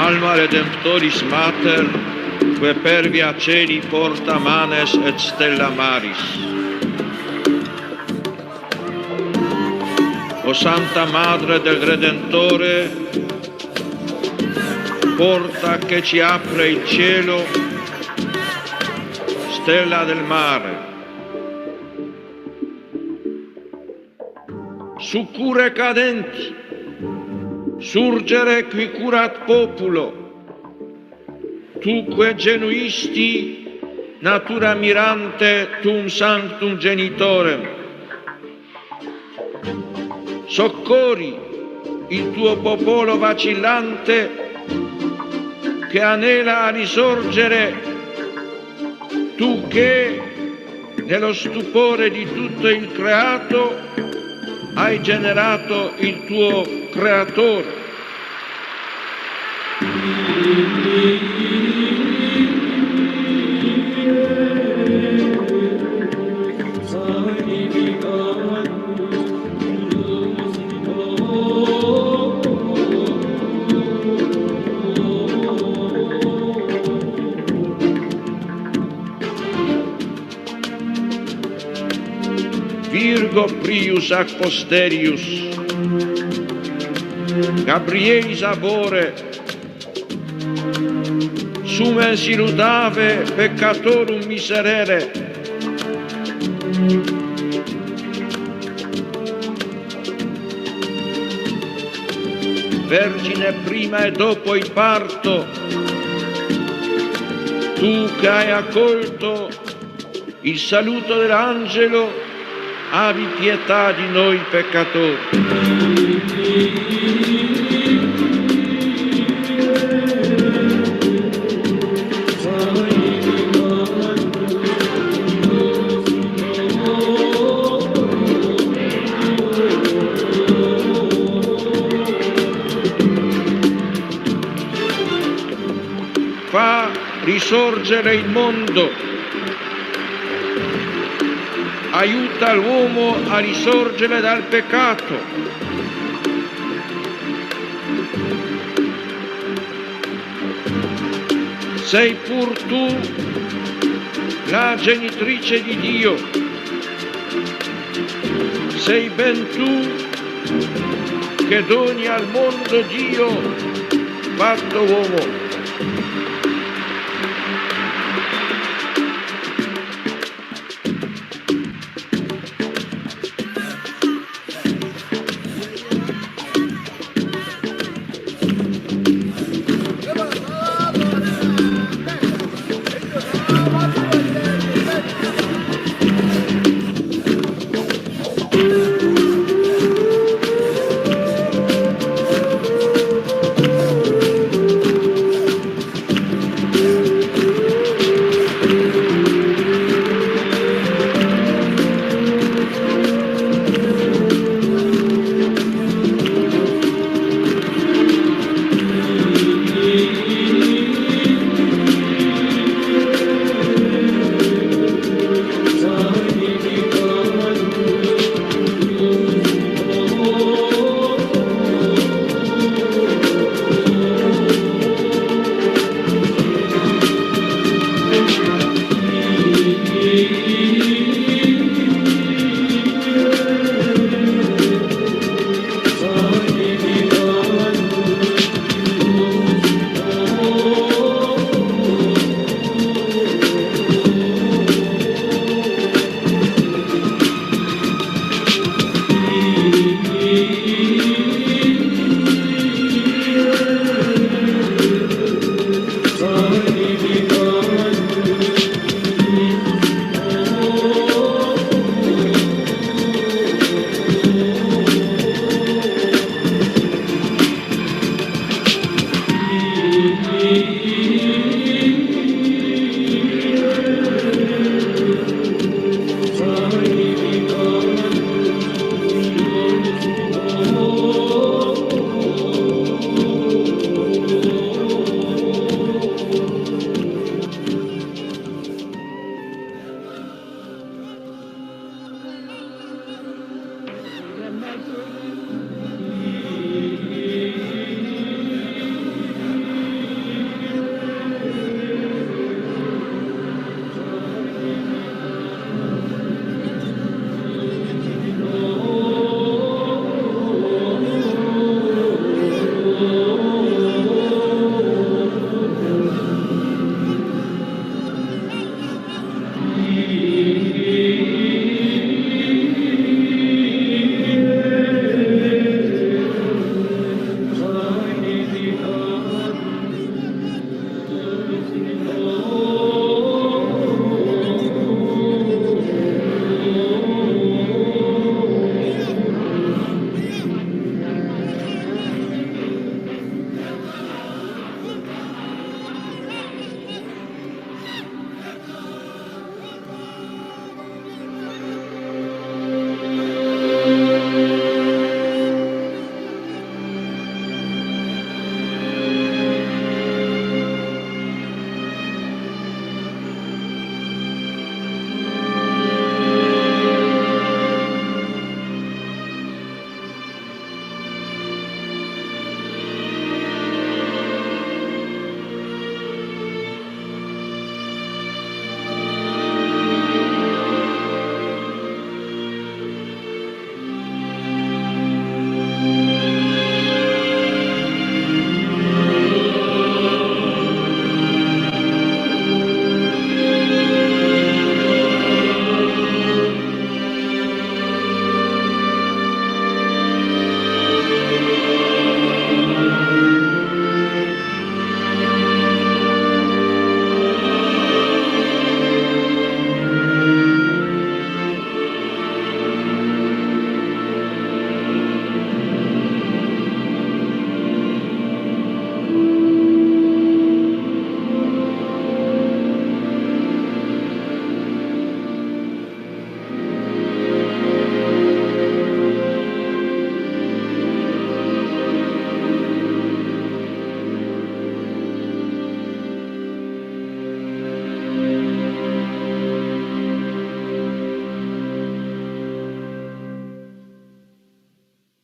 Alma Redemptoris Mater, que per via celi porta manes et stella maris. O Santa Madre del Redentore, porta che ci apre il cielo, stella del mare. Succurre cadenti, surgere qui curat populo, tuque genuisti natura mirante tum sanctum genitorem. Soccori il tuo popolo vacillante che anela a risorgere, tu che nello stupore di tutto il creato hai generato il tuo creatore. Virgo prius ac posterius, Gabrielis abore, sumen siludave peccatorum miserere. Vergine prima e dopo il parto, tu che hai accolto il saluto dell'angelo, abbi pietà di noi peccatori. Fa risorgere il mondo, aiuta l'uomo a risorgere dal peccato. Sei pur tu la genitrice di Dio, sei ben tu che doni al mondo Dio fatto uomo.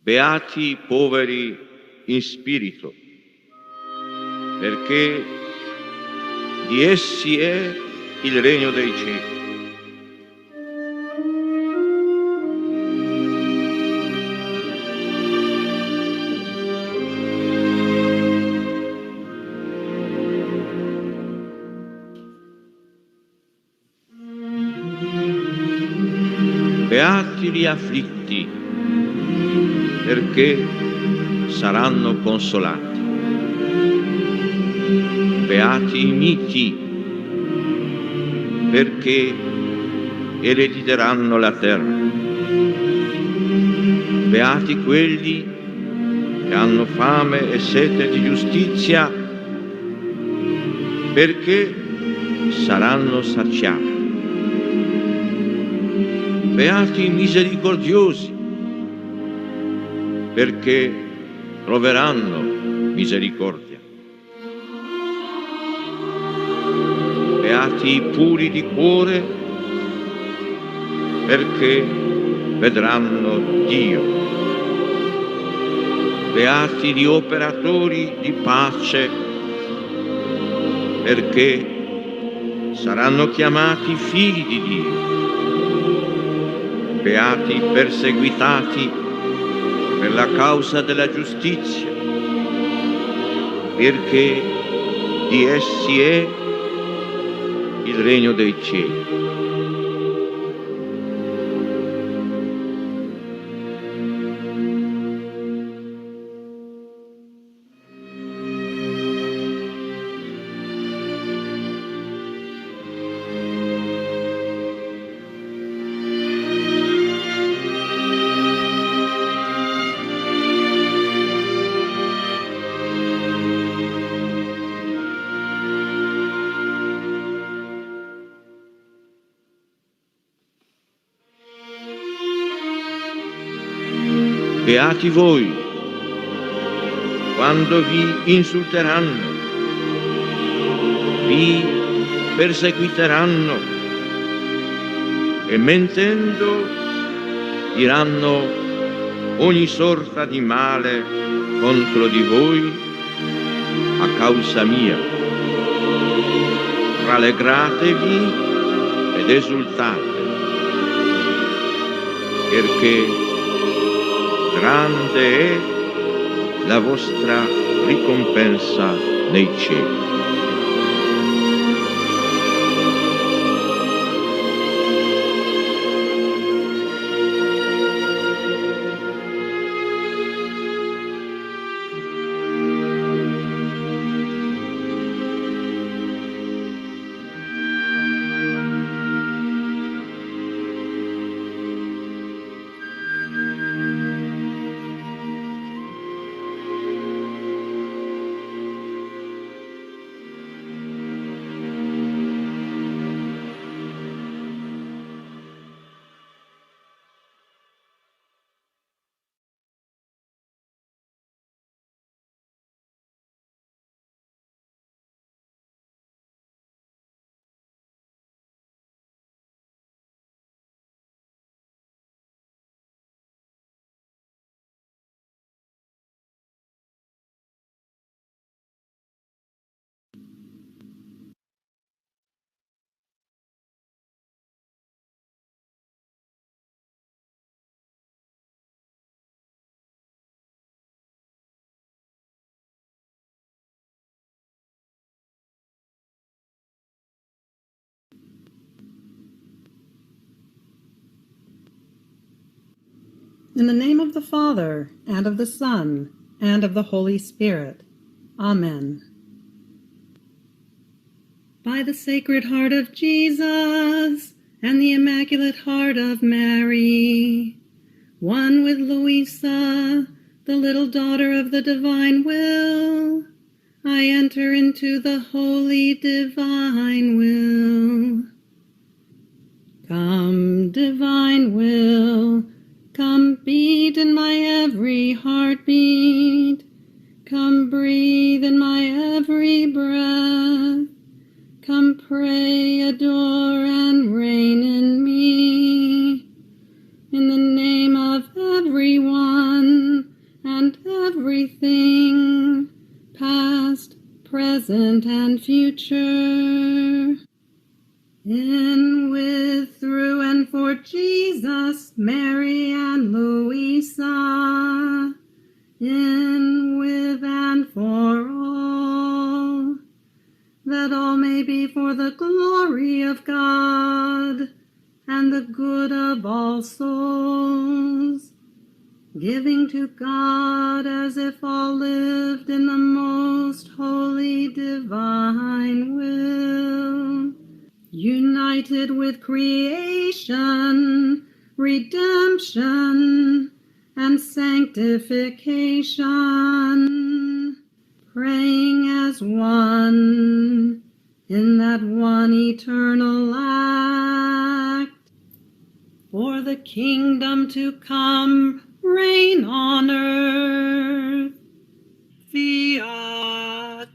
Beati i poveri in spirito, perché di essi è il regno dei cieli. Beati gli afflitti, perché saranno consolati. Beati i miti, perché erediteranno la terra. Beati quelli che hanno fame e sete di giustizia, perché saranno saziati. Beati i misericordiosi, perché troveranno misericordia. Beati i puri di cuore, perché vedranno Dio. Beati gli operatori di pace, perché saranno chiamati figli di Dio. Beati i perseguitati per la causa della giustizia, perché di essi è il regno dei cieli. Beati voi, quando vi insulteranno, vi perseguiteranno e mentendo diranno ogni sorta di male contro di voi a causa mia. Rallegratevi ed esultate, perché grande è la vostra ricompensa nei cieli. In the name of the Father, and of the Son, and of the Holy Spirit. Amen. By the Sacred Heart of Jesus, and the Immaculate Heart of Mary, one with Louisa, the little daughter of the Divine Will, I enter into the holy divine will. Come, divine will, come beat in my every heartbeat. Come breathe in my every breath. Come pray, adore, and reign in me. In the name of everyone everything, past, present, and future. In, with, through, and for Jesus, Mary, and Louisa. In, with, and for all, that all may be for the glory of God and the good of all souls, giving to God as if all lived in the most holy divine will, united with creation, redemption, and sanctification, praying as one in that one eternal act, for the kingdom to come, reign on earth. Fiat.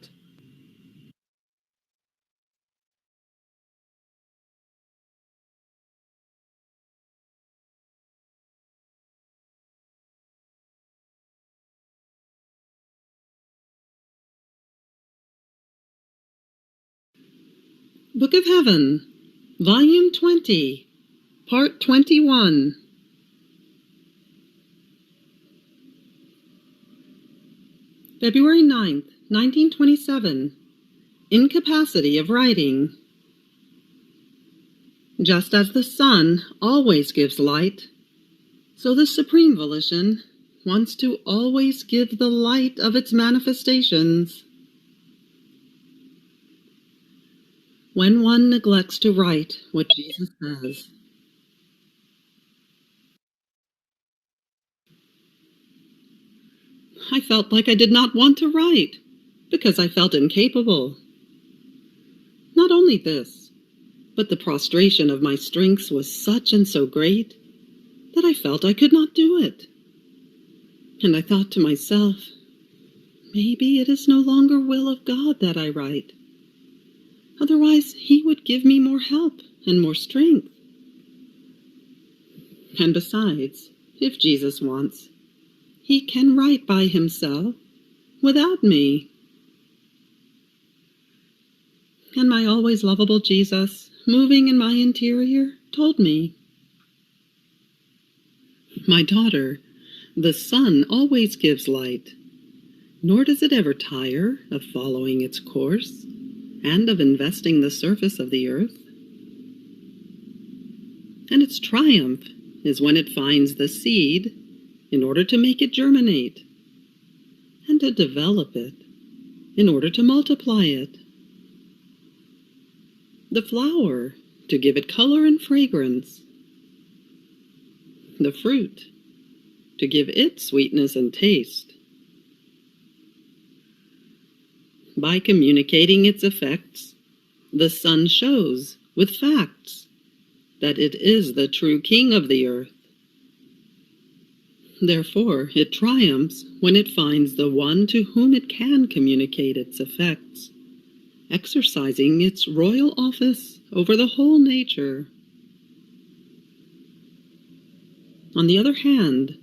Book of Heaven, Volume 20, Part 21. February 9th, 1927. Incapacity of writing. Just as the sun always gives light, so the Supreme Volition wants to always give the light of its manifestations. When one neglects to write what Jesus says, I felt like I did not want to write, because I felt incapable. Not only this, but the prostration of my strength was such and so great that I felt I could not do it. And I thought to myself, maybe it is no longer will of God that I write. Otherwise, He would give me more help and more strength. And besides, if Jesus wants, He can write by Himself without me. And my always lovable Jesus, moving in my interior, told me, my daughter, the sun always gives light, nor does it ever tire of following its course and of investing the surface of the earth. And its triumph is when it finds the seed in order to make it germinate, and to develop it in order to multiply it. The flower to give it color and fragrance. The fruit to give it sweetness and taste. By communicating its effects, the sun shows with facts that it is the true king of the earth. Therefore, it triumphs when it finds the one to whom it can communicate its effects, exercising its royal office over the whole nature. On the other hand,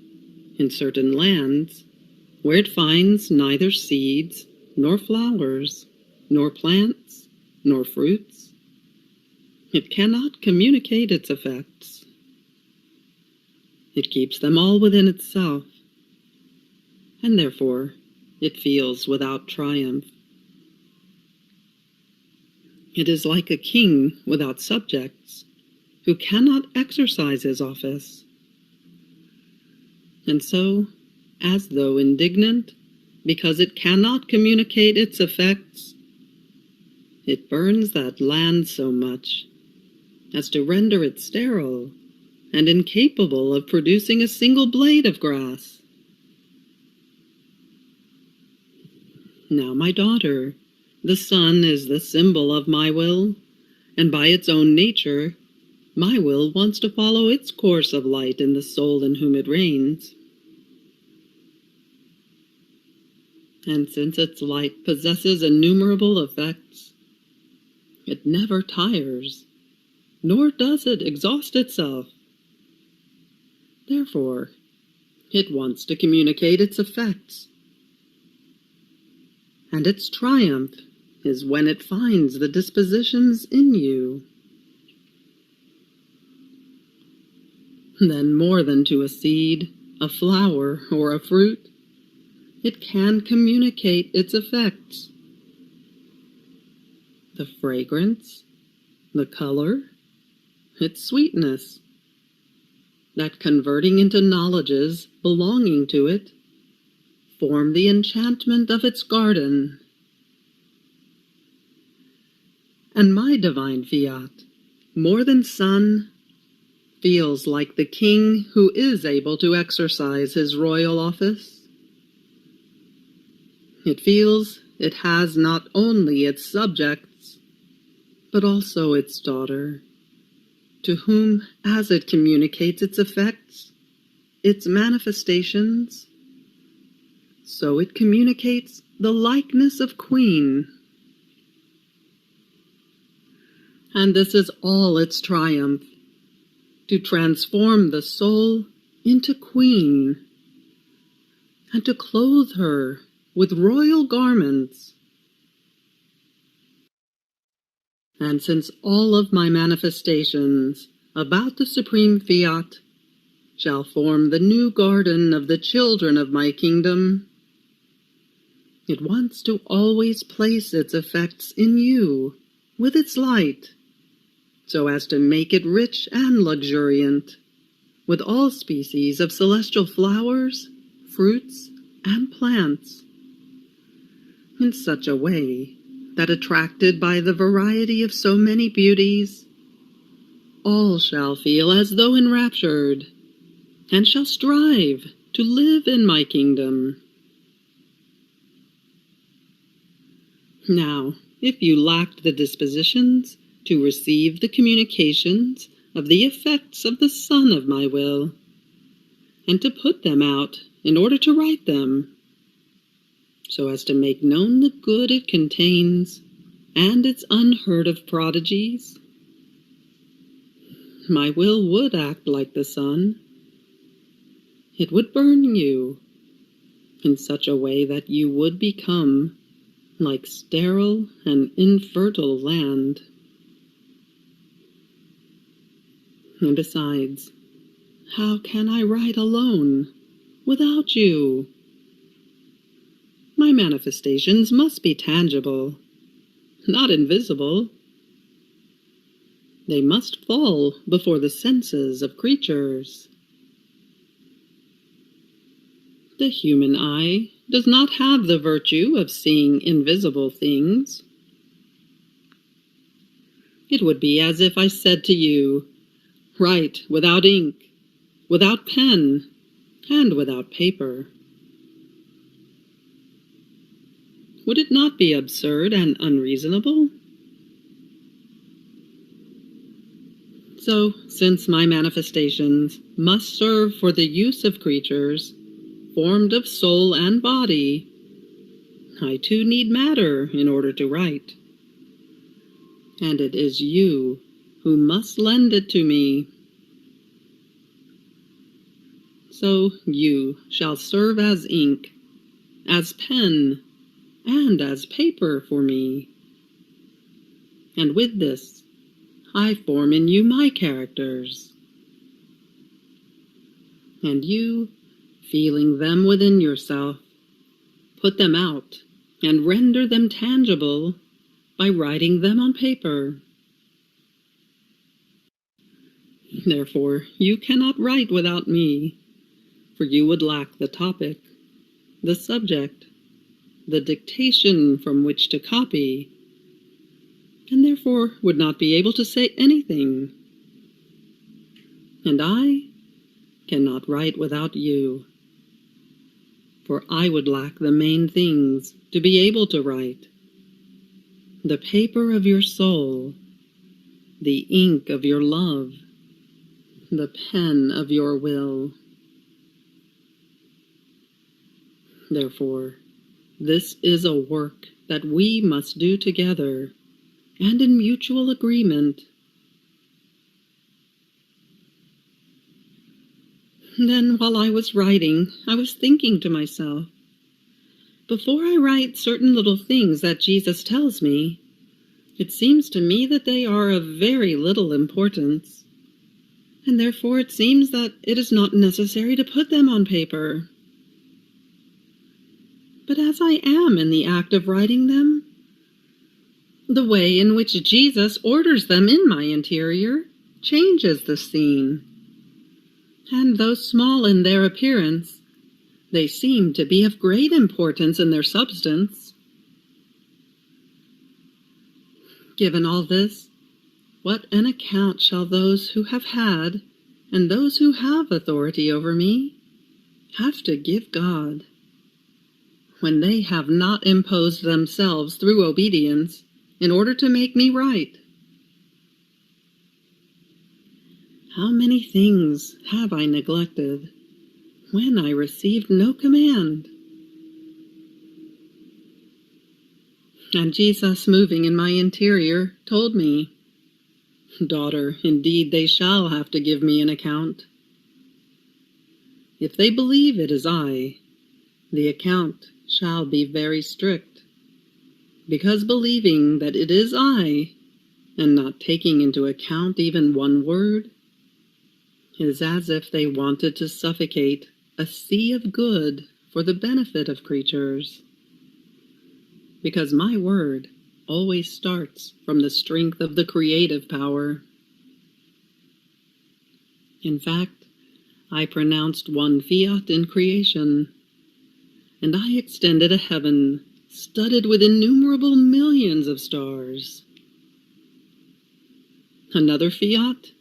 in certain lands, where it finds neither seeds, nor flowers, nor plants, nor fruits, it cannot communicate its effects. It keeps them all within itself, and therefore it feels without triumph. It is like a king without subjects, who cannot exercise his office. And so, as though indignant, because it cannot communicate its effects, it burns that land so much as to render it sterile and incapable of producing a single blade of grass. Now, my daughter, the sun is the symbol of my will, and by its own nature, my will wants to follow its course of light in the soul in whom it reigns. And since its light possesses innumerable effects, it never tires, nor does it exhaust itself. Therefore, it wants to communicate its effects, and its triumph is when it finds the dispositions in you. Then more than to a seed, a flower, or a fruit, it can communicate its effects. The fragrance, the color, its sweetness, that converting into knowledges belonging to it, form the enchantment of its garden. And my divine Fiat, more than son, feels like the king who is able to exercise his royal office. It feels it has not only its subjects, but also its daughter, to whom, as it communicates its effects, its manifestations, so it communicates the likeness of queen. And this is all its triumph, to transform the soul into queen, and to clothe her with royal garments. And since all of my manifestations about the supreme Fiat shall form the new garden of the children of my kingdom, it wants to always place its effects in you with its light, so as to make it rich and luxuriant with all species of celestial flowers, fruits, and plants, in such a way that, attracted by the variety of so many beauties, all shall feel as though enraptured, and shall strive to live in my kingdom. Now, if you lacked the dispositions to receive the communications of the effects of the Son of my will, and to put them out in order to write them, so as to make known the good it contains and its unheard of prodigies, my will would act like the sun. It would burn you in such a way that you would become like sterile and infertile land. And besides, how can I write alone, without you? My manifestations must be tangible, not invisible. They must fall before the senses of creatures. The human eye does not have the virtue of seeing invisible things. It would be as if I said to you, write without ink, without pen, and without paper. Would it not be absurd and unreasonable? So, since my manifestations must serve for the use of creatures, formed of soul and body, I too need matter in order to write. And it is you who must lend it to me. So you shall serve as ink, as pen, and as paper for me. And with this, I form in you my characters. And you, feeling them within yourself, put them out and render them tangible by writing them on paper. Therefore, you cannot write without me, for you would lack the topic, the subject, the dictation from which to copy, and therefore would not be able to say anything. And I cannot write without you, for I would lack the main things to be able to write: the paper of your soul, the ink of your love, the pen of your will. Therefore, this is a work that we must do together, and in mutual agreement. Then, while I was writing, I was thinking to myself, Before I write certain little things that Jesus tells me, it seems to me that they are of very little importance, and therefore it seems that it is not necessary to put them on paper. But as I am in the act of writing them, the way in which Jesus orders them in my interior changes the scene, and though small in their appearance, they seem to be of great importance in their substance. Given all this, what an account shall those who have had, and those who have authority over me, have to give God, when they have not imposed themselves through obedience in order to make me right? How many things have I neglected when I received no command? And Jesus, moving in my interior, told me, "Daughter, indeed they shall have to give me an account. If they believe it is I, the account shall be very strict, because believing that it is I, and not taking into account even one word, is as if they wanted to suffocate a sea of good for the benefit of creatures. Because my word always starts from the strength of the creative power. In fact, I pronounced one fiat in creation, and I extended a heaven studded with innumerable millions of stars. Another fiat,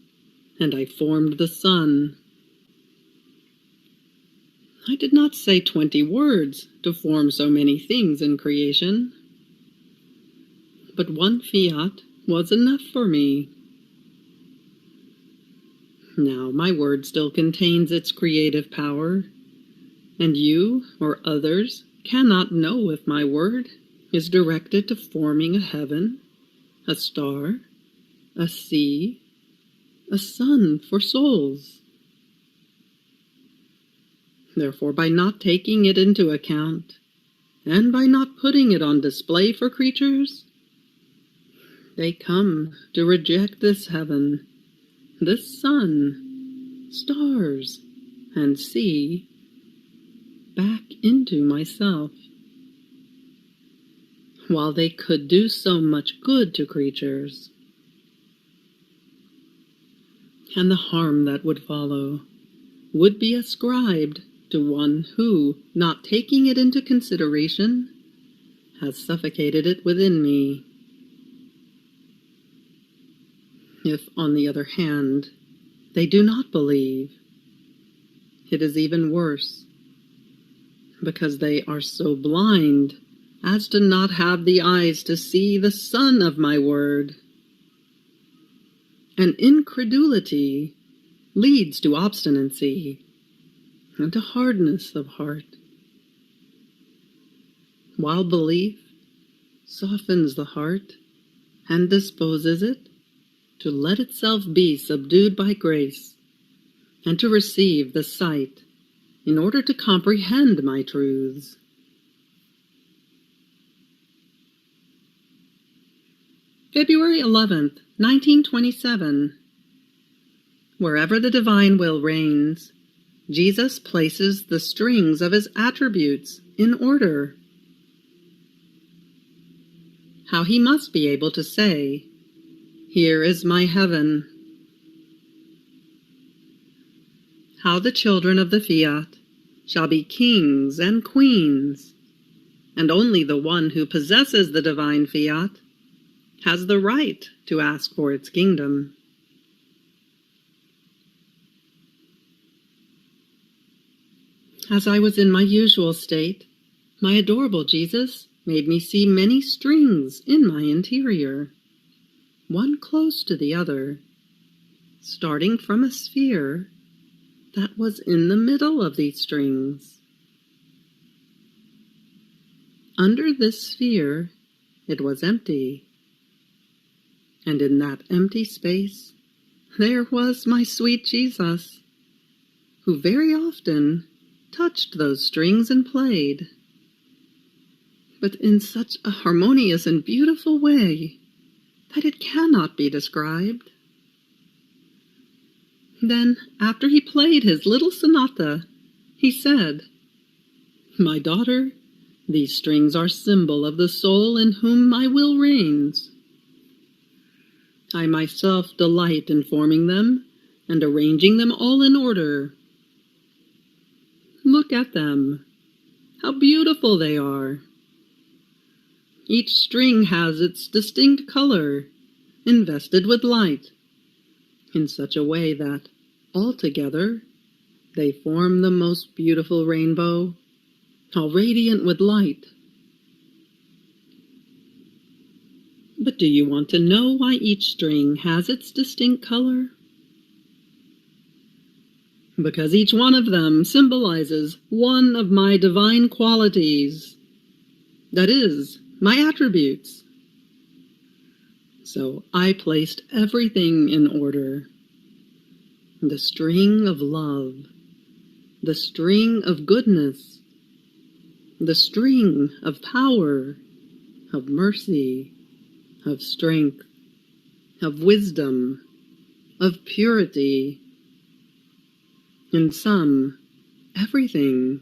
and I formed the sun. I did not say 20 words to form so many things in creation, but one fiat was enough for me. Now my word still contains its creative power, and you or others cannot know if my word is directed to forming a heaven, a star, a sea, a sun for souls. Therefore, by not taking it into account, and by not putting it on display for creatures, they come to reject this heaven, this sun, stars, and sea, back into myself, while they could do so much good to creatures. And the harm that would follow would be ascribed to one who, not taking it into consideration, has suffocated it within me. If, on the other hand, they do not believe, it is even worse, because they are so blind as to not have the eyes to see the sun of my word. And incredulity leads to obstinacy and to hardness of heart, while belief softens the heart and disposes it to let itself be subdued by grace and to receive the sight in order to comprehend my truths. February 11th, 1927. Wherever the divine will reigns, Jesus places the strings of his attributes in order. How he must be able to say, "Here is my heaven." How the children of the Fiat shall be kings and queens, and only the one who possesses the divine Fiat has the right to ask for its kingdom. As I was in my usual state, my adorable Jesus made me see many strings in my interior, one close to the other, starting from a sphere that was in the middle of these strings. Under this sphere, it was empty, and in that empty space, there was my sweet Jesus, who very often touched those strings and played. but in such a harmonious and beautiful way that it cannot be described. Then, after he played his little sonata, he said, "My daughter, these strings are symbol of the soul in whom my will reigns. I myself delight in forming them and arranging them all in order. Look at them. How beautiful they are. Each string has its distinct color, invested with light, in such a way that, altogether, they form the most beautiful rainbow, all radiant with light. But do you want to know why each string has its distinct color? Because each one of them symbolizes one of my divine qualities, that is, my attributes. So I placed everything in order. The string of love, the string of goodness, the string of power, of mercy, of strength, of wisdom, of purity. In sum, everything.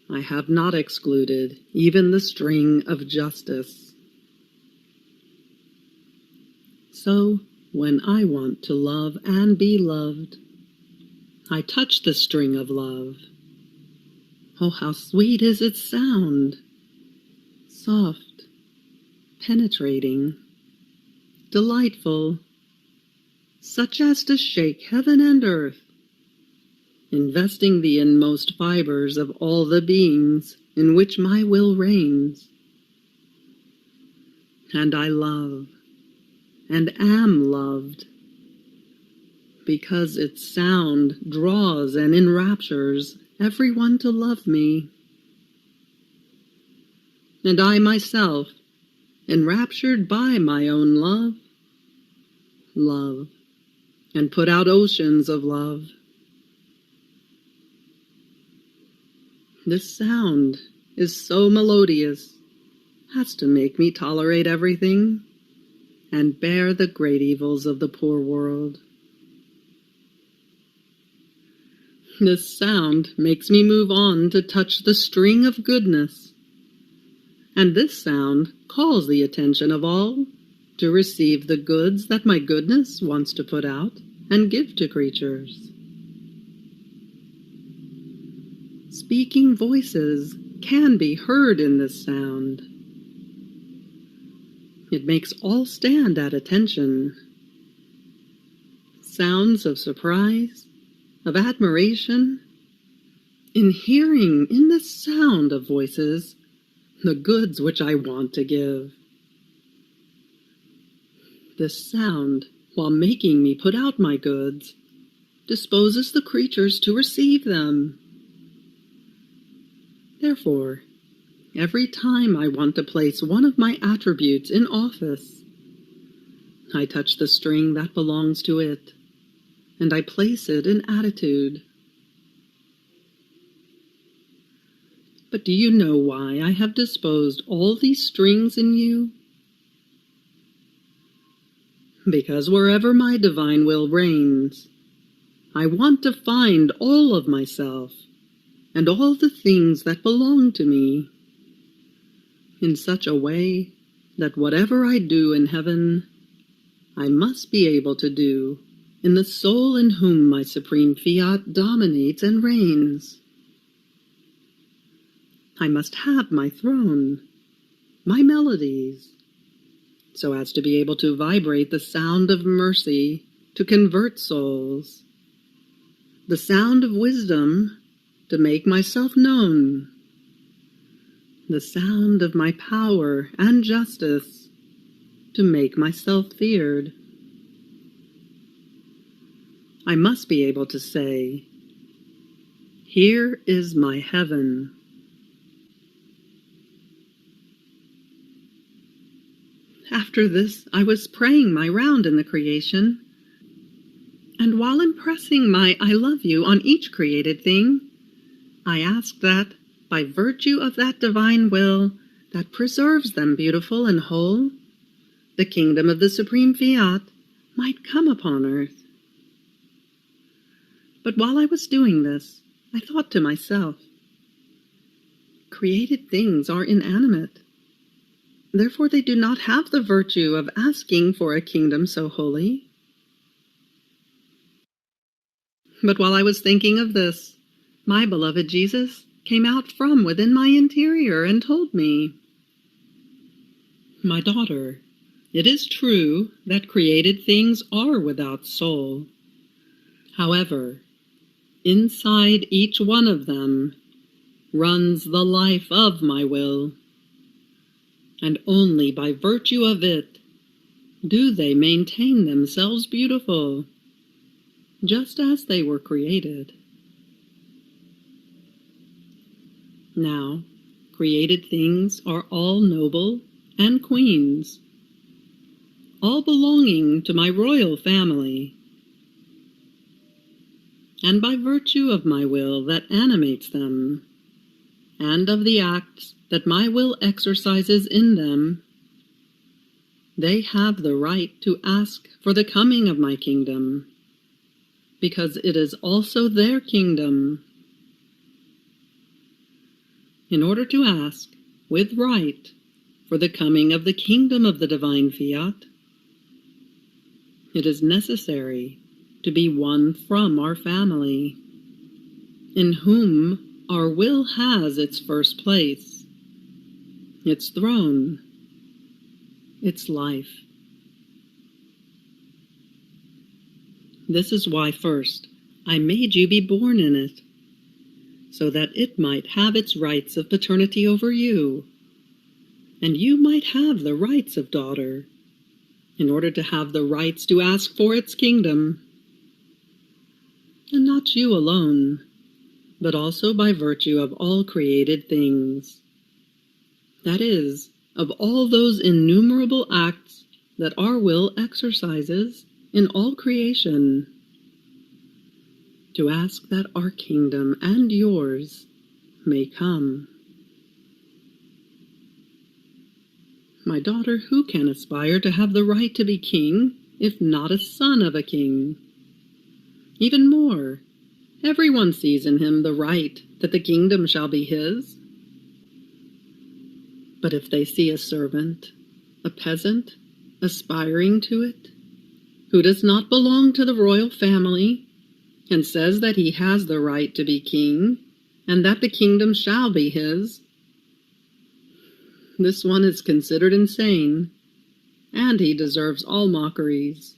I have not excluded even the string of justice. So, when I want to love and be loved, I touch the string of love. Oh, how sweet is its sound! Soft, penetrating, delightful, such as to shake heaven and earth, investing the inmost fibers of all the beings in which my will reigns. And I love, and am loved, because its sound draws and enraptures everyone to love me. And I myself, enraptured by my own love, love, and put out oceans of love. This sound is so melodious as to make me tolerate everything and bear the great evils of the poor world. This sound makes me move on to touch the string of goodness, and this sound calls the attention of all to receive the goods that my goodness wants to put out and give to creatures. Speaking voices can be heard in this sound. It makes all stand at attention. Sounds of surprise, of admiration, in hearing in this sound of voices the goods which I want to give. This sound, while making me put out my goods, disposes the creatures to receive them. Therefore, every time I want to place one of my attributes in office, I touch the string that belongs to it, and I place it in attitude. But do you know why I have disposed all these strings in you? Because wherever my divine will reigns, I want to find all of myself and all the things that belong to me, in such a way that whatever I do in heaven, I must be able to do in the soul in whom my supreme Fiat dominates and reigns. I must have my throne, my melodies, so as to be able to vibrate the sound of mercy to convert souls, the sound of wisdom to make myself known, the sound of my power and justice to make myself feared. I must be able to say, "Here is my heaven." After this, I was praying my round in the creation, and while impressing my "I love you" on each created thing, I asked that, by virtue of that divine will that preserves them beautiful and whole, the kingdom of the supreme Fiat might come upon earth. But while I was doing this, I thought to myself, created things are inanimate. Therefore they do not have the virtue of asking for a kingdom so holy. But while I was thinking of this, my beloved Jesus came out from within my interior and told me, "My daughter, it is true that created things are without soul. However, inside each one of them runs the life of my will, and only by virtue of it do they maintain themselves beautiful, just as they were created." Now, created things are all noble and queens, all belonging to my royal family, and by virtue of my will that animates them, and of the acts that my will exercises in them, they have the right to ask for the coming of my kingdom, because it is also their kingdom. In order to ask, with right, for the coming of the kingdom of the divine Fiat, it is necessary to be one from our family, in whom our will has its first place, its throne, its life. This is why first I made you be born in it, so that it might have its rights of paternity over you, and you might have the rights of daughter, in order to have the rights to ask for its kingdom. And not you alone, but also by virtue of all created things. That is, of all those innumerable acts that our will exercises in all creation, to ask that our kingdom and yours may come. My daughter, who can aspire to have the right to be king, if not a son of a king? Even more, everyone sees in him the right that the kingdom shall be his. But if they see a servant, a peasant, aspiring to it, who does not belong to the royal family, and says that he has the right to be king, and that the kingdom shall be his, this one is considered insane, and he deserves all mockeries.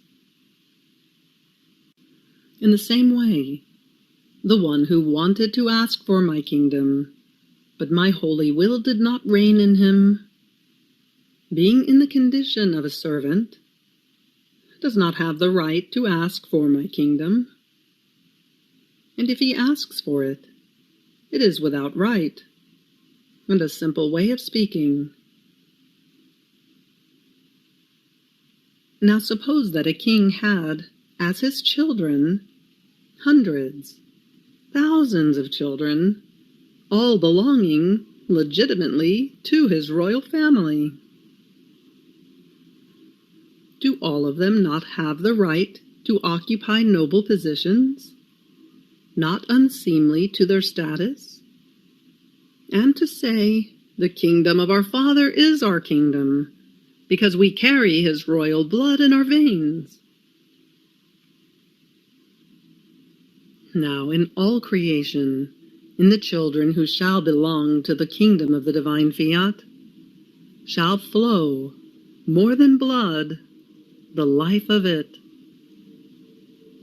In the same way, the one who wanted to ask for my kingdom, but my holy will did not reign in him, being in the condition of a servant, does not have the right to ask for my kingdom. And if he asks for it, it is without right, and a simple way of speaking. Now suppose that a king had, as his children, hundreds, thousands of children, all belonging legitimately to his royal family. Do all of them not have the right to occupy noble positions, not unseemly to their status, and to say, "The kingdom of our Father is our kingdom, because we carry his royal blood in our veins"? Now, in all creation, in the children who shall belong to the kingdom of the divine Fiat, shall flow, more than blood, the life of it,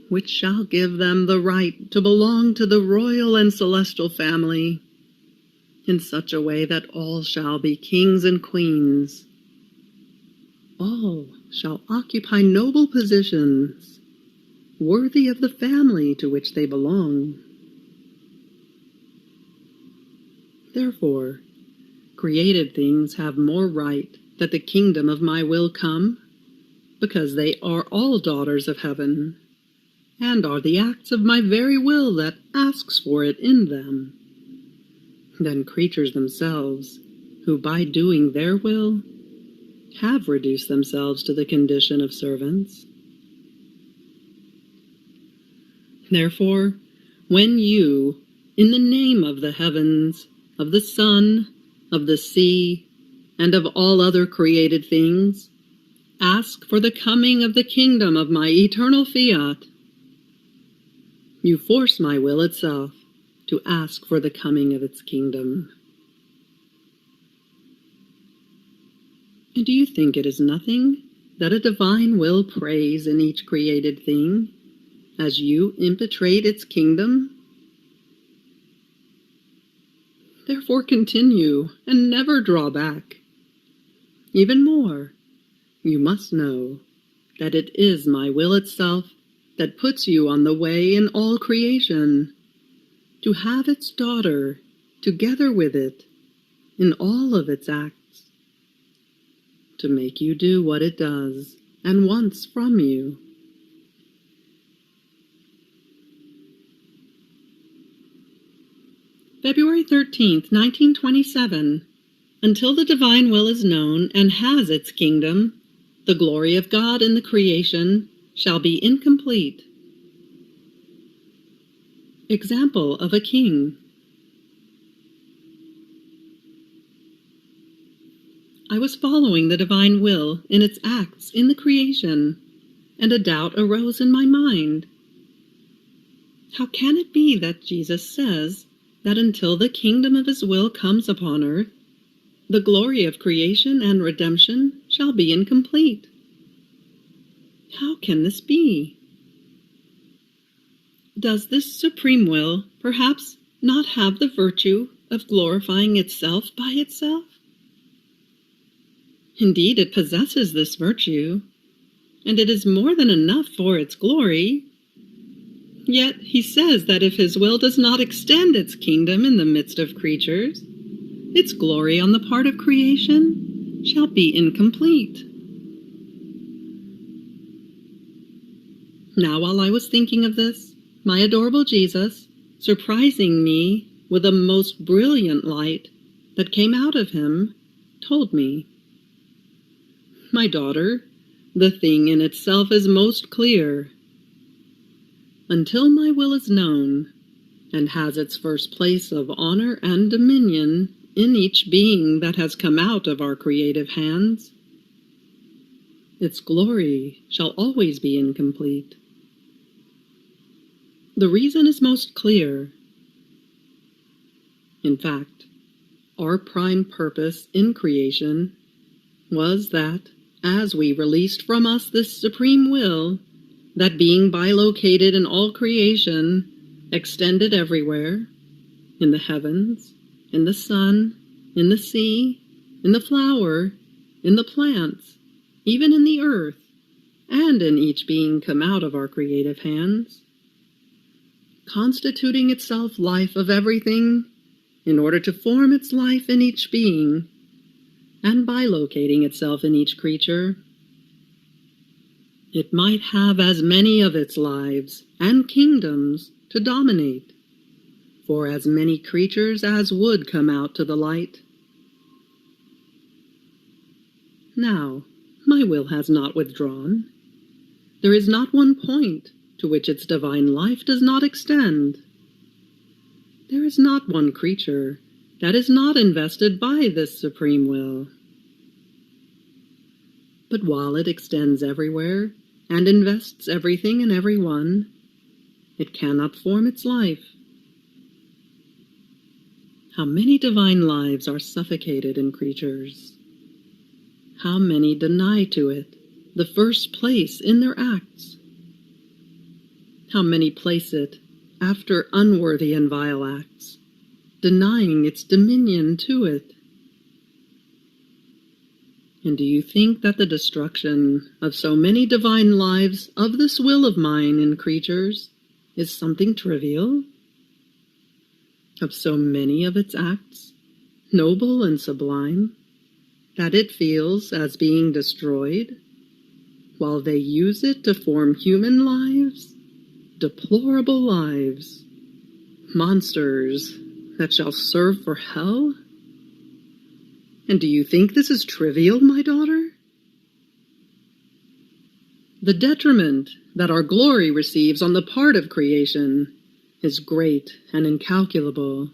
which shall give them the right to belong to the royal and celestial family, in such a way that all shall be kings and queens. All shall occupy noble positions, worthy of the family to which they belong. Therefore, created things have more right that the kingdom of my will come, because they are all daughters of heaven, and are the acts of my very will that asks for it in them. than creatures themselves, who by doing their will have reduced themselves to the condition of servants. Therefore, when you, in the name of the heavens, of the sun, of the sea, and of all other created things, ask for the coming of the kingdom of my eternal fiat, you force my will itself to ask for the coming of its kingdom. And do you think it is nothing that a divine will prays in each created thing as you impetrate its kingdom? Therefore continue and never draw back. Even more, you must know that it is my will itself that puts you on the way in all creation, to have its daughter together with it in all of its acts, to make you do what it does and wants from you. February 13th, 1927. Until the divine will is known and has its kingdom, the glory of God in the creation shall be incomplete. Example of a king. I was following the divine will in its acts in the creation, and a doubt arose in my mind. How can it be that Jesus says that until the kingdom of his will comes upon earth, the glory of creation and redemption shall be incomplete? How can this be? Does this supreme will perhaps not have the virtue of glorifying itself by itself? Indeed, it possesses this virtue, and it is more than enough for its glory. Yet he says that if his will does not extend its kingdom in the midst of creatures, its glory on the part of creation shall be incomplete. Now, while I was thinking of this, my adorable Jesus, surprising me with a most brilliant light that came out of him, told me, "My daughter, the thing in itself is most clear. Until my will is known, and has its first place of honor and dominion in each being that has come out of our creative hands, its glory shall always be incomplete. The reason is most clear. In fact, our prime purpose in creation was that, as we released from us this supreme will, that being bilocated in all creation, extended everywhere, in the heavens, in the sun, in the sea, in the flower, in the plants, even in the earth, and in each being come out of our creative hands, constituting itself life of everything in order to form its life in each being, and bilocating itself in each creature, it might have as many of its lives and kingdoms to dominate, for as many creatures as would come out to the light. Now, my will has not withdrawn. There is not one point to which its divine life does not extend. There is not one creature that is not invested by this supreme will. But while it extends everywhere and invests everything and everyone, it cannot form its life. How many divine lives are suffocated in creatures? How many deny to it the first place in their acts? How many place it after unworthy and vile acts, denying its dominion to it? And do you think that the destruction of so many divine lives of this will of mine in creatures is something trivial? Of so many of its acts, noble and sublime, that it feels as being destroyed, while they use it to form human lives, deplorable lives, monsters, that shall serve for hell? And do you think this is trivial, my daughter? The detriment that our glory receives on the part of creation is great and incalculable,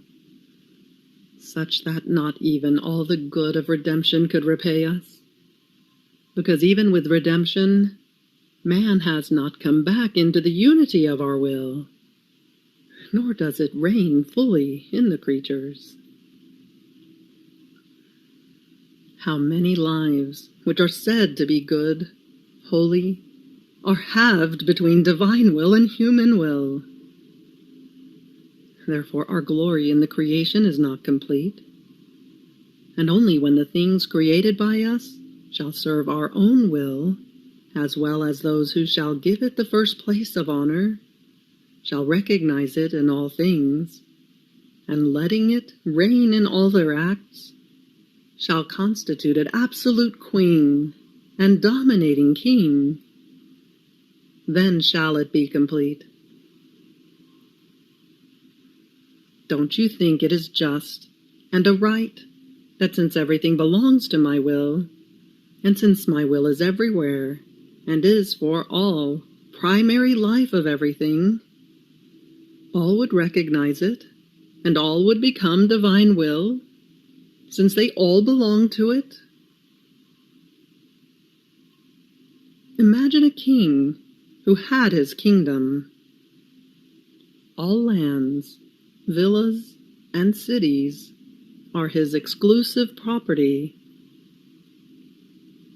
such that not even all the good of redemption could repay us. Because even with redemption, man has not come back into the unity of our will, nor does it reign fully in the creatures. How many lives, which are said to be good, holy, are halved between divine will and human will. Therefore our glory in the creation is not complete, and only when the things created by us shall serve our own will, as well as those who shall give it the first place of honor, shall recognize it in all things, and letting it reign in all their acts, shall constitute it absolute queen and dominating king, then shall it be complete. Don't you think it is just and a right that since everything belongs to my will, and since my will is everywhere and is for all primary life of everything, all would recognize it and all would become divine will, since they all belong to it? Imagine a king who had his kingdom. All lands, villas, and cities are his exclusive property.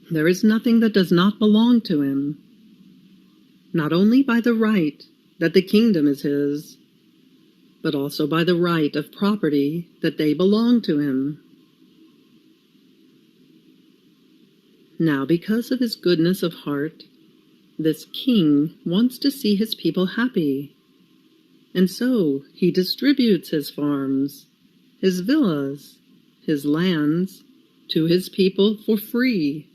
There is nothing that does not belong to him, not only by the right that the kingdom is his, but also by the right of property that they belong to him. Now, because of his goodness of heart, this king wants to see his people happy, and so he distributes his farms, his villas, his lands to his people for free,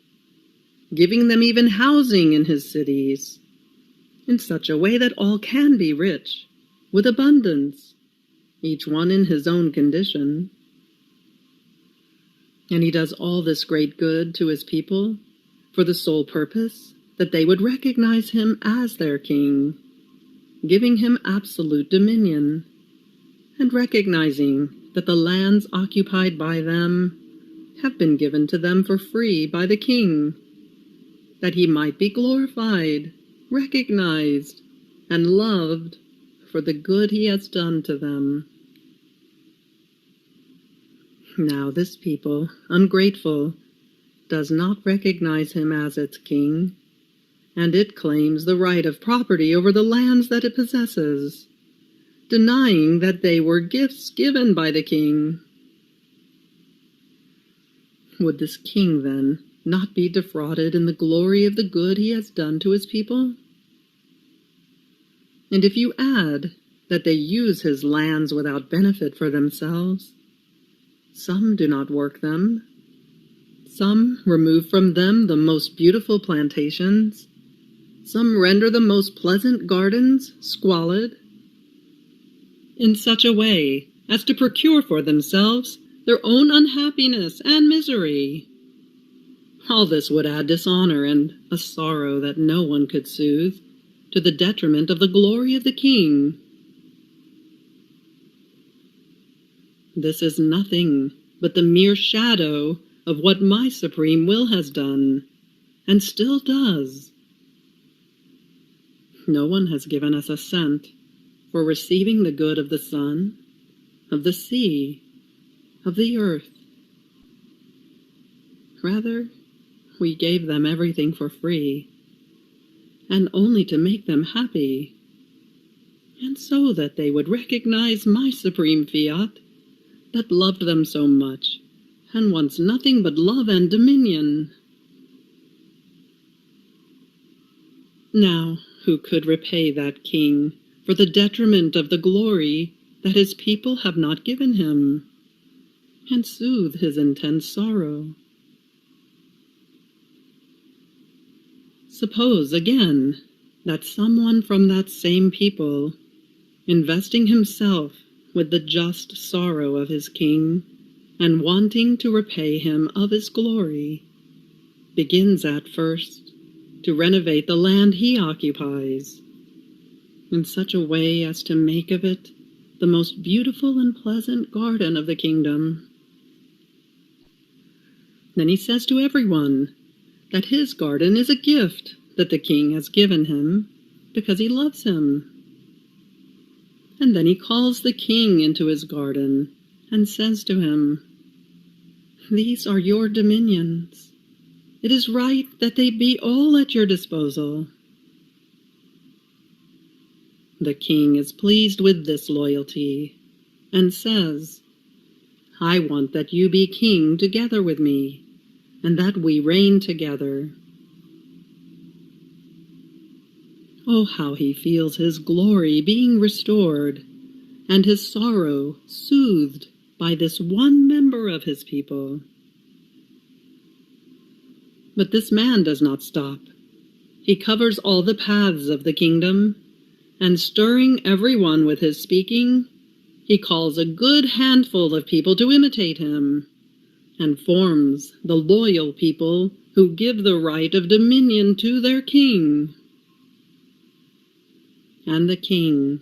giving them even housing in his cities, in such a way that all can be rich, with abundance, each one in his own condition. And he does all this great good to his people for the sole purpose that they would recognize him as their king, giving him absolute dominion, and recognizing that the lands occupied by them have been given to them for free by the king, that he might be glorified, recognized, and loved for the good he has done to them. Now this people, ungrateful, does not recognize him as its king, and it claims the right of property over the lands that it possesses, denying that they were gifts given by the king. Would this king, then, not be defrauded in the glory of the good he has done to his people? And if you add that they use his lands without benefit for themselves, some do not work them, some remove from them the most beautiful plantations, some render the most pleasant gardens squalid, in such a way as to procure for themselves their own unhappiness and misery. All this would add dishonor and a sorrow that no one could soothe, to the detriment of the glory of the king. This is nothing but the mere shadow of what my supreme will has done, and still does. No one has given us a cent for receiving the good of the sun, of the sea, of the earth. Rather, we gave them everything for free, and only to make them happy, and so that they would recognize my supreme Fiat, that loved them so much, and wants nothing but love and dominion. Now, who could repay that king for the detriment of the glory that his people have not given him, and soothe his intense sorrow? Suppose, again, that someone from that same people, investing himself with the just sorrow of his king, and wanting to repay him of his glory, begins at first to renovate the land he occupies, in such a way as to make of it the most beautiful and pleasant garden of the kingdom. Then he says to everyone that his garden is a gift that the king has given him because he loves him. And then he calls the king into his garden and says to him, "These are your dominions. It is right that they be all at your disposal." The king is pleased with this loyalty and says, "I want that you be king together with me, and that we reign together." Oh, how he feels his glory being restored, and his sorrow soothed by this one member of his people. But this man does not stop. He covers all the paths of the kingdom, and stirring everyone with his speaking, he calls a good handful of people to imitate him, and forms the loyal people who give the right of dominion to their king. And the king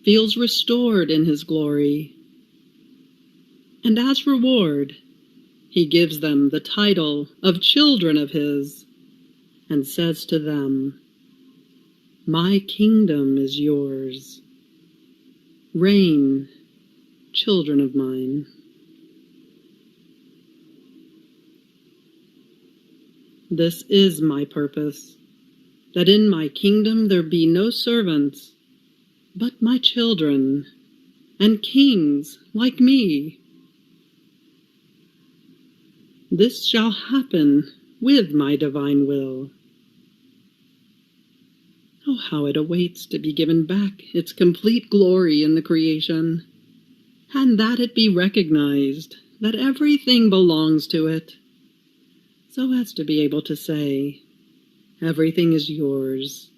feels restored in his glory. And as reward, he gives them the title of children of his, and says to them, "My kingdom is yours. Reign, children of mine." This is my purpose, that in my kingdom there be no servants, but my children, and kings like me. This shall happen with my divine will. Oh, how it awaits to be given back its complete glory in the creation, and that it be recognized that everything belongs to it, so as to be able to say, "Everything is yours.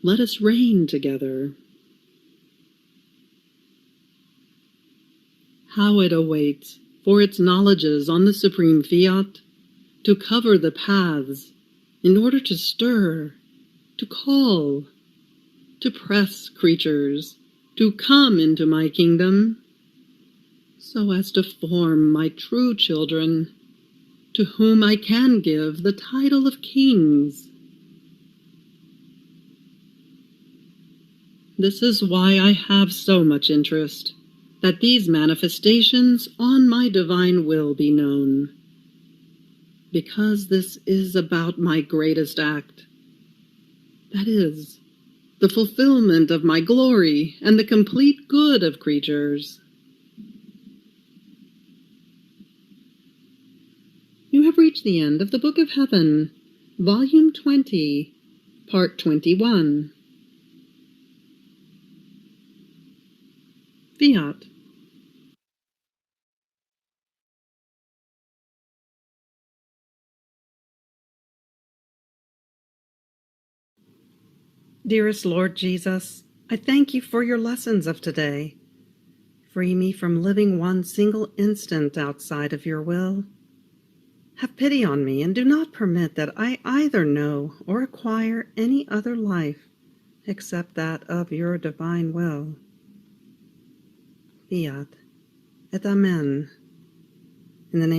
Let us reign together." How it awaits for its knowledges on the supreme Fiat to cover the paths in order to stir, to call, to press creatures to come into my kingdom, so as to form my true children, to whom I can give the title of kings. This is why I have so much interest that these manifestations on my divine will be known, because this is about my greatest act, that is, the fulfillment of my glory and the complete good of creatures. You have reached the end of the Book of Heaven, Volume 20, Part 21. Fiat. Dearest Lord Jesus, I thank you for your lessons of today. Free me from living one single instant outside of your will. Have pity on me, and do not permit that I either know or acquire any other life except that of your divine will. Fiat et Amen. In the name